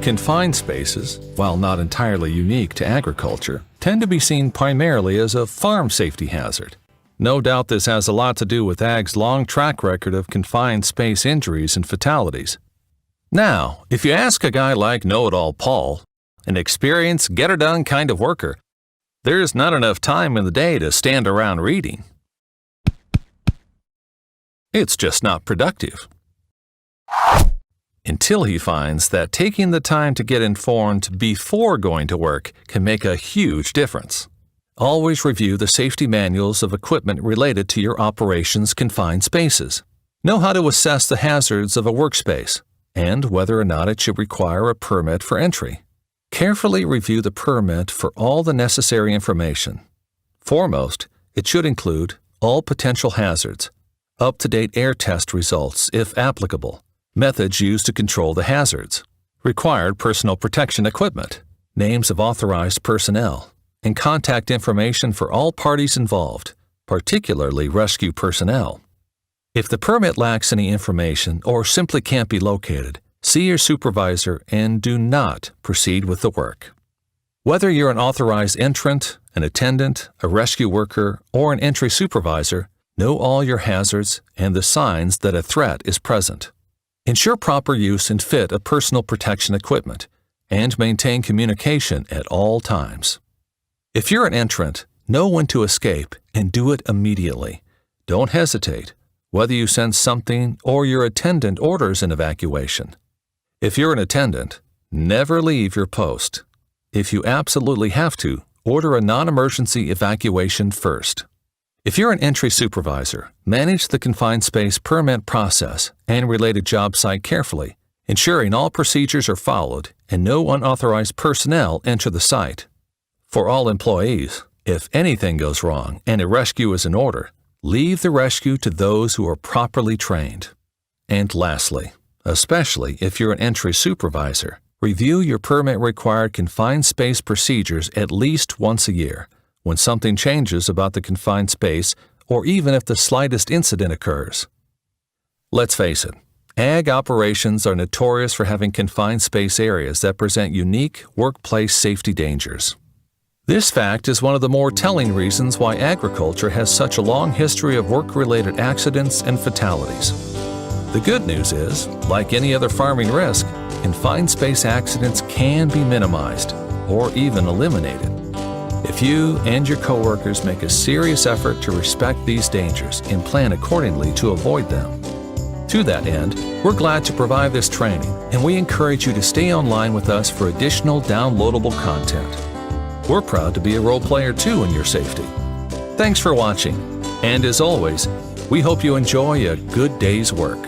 Confined spaces, while not entirely unique to agriculture, tend to be seen primarily as a farm safety hazard. No doubt this has a lot to do with ag's long track record of confined space injuries and fatalities. Now, if you ask a guy like Know-It-All Paul, an experienced, get-her-done kind of worker, there's not enough time in the day to stand around reading. It's just not productive. Until he finds that taking the time to get informed before going to work can make a huge difference. Always review the safety manuals of equipment related to your operation's confined spaces. Know how to assess the hazards of a workspace and whether or not it should require a permit for entry. Carefully review the permit for all the necessary information. Foremost, it should include all potential hazards, up-to-date air test results if applicable, methods used to control the hazards, required personal protection equipment, names of authorized personnel, and contact information for all parties involved, particularly rescue personnel. If the permit lacks any information or simply can't be located, see your supervisor and do not proceed with the work. Whether you're an authorized entrant, an attendant, a rescue worker, or an entry supervisor, know all your hazards and the signs that a threat is present. Ensure proper use and fit of personal protection equipment, and maintain communication at all times. If you're an entrant, know when to escape and do it immediately. Don't hesitate, whether you sense something or your attendant orders an evacuation. If you're an attendant, never leave your post. If you absolutely have to, order a non-emergency evacuation first. If you're an entry supervisor, manage the confined space permit process and related job site carefully, ensuring all procedures are followed and no unauthorized personnel enter the site. For all employees, if anything goes wrong and a rescue is in order, leave the rescue to those who are properly trained. And lastly, especially if you're an entry supervisor, review your permit-required confined space procedures at least once a year when something changes about the confined space or even if the slightest incident occurs. Let's face it, ag operations are notorious for having confined space areas that present unique workplace safety dangers. This fact is one of the more telling reasons why agriculture has such a long history of work-related accidents and fatalities. The good news is, like any other farming risk, confined space accidents can be minimized or even eliminated. If you and your coworkers make a serious effort to respect these dangers and plan accordingly to avoid them. To that end, we're glad to provide this training, and we encourage you to stay online with us for additional downloadable content. We're proud to be a role player too in your safety. Thanks for watching, and as always, we hope you enjoy a good day's work.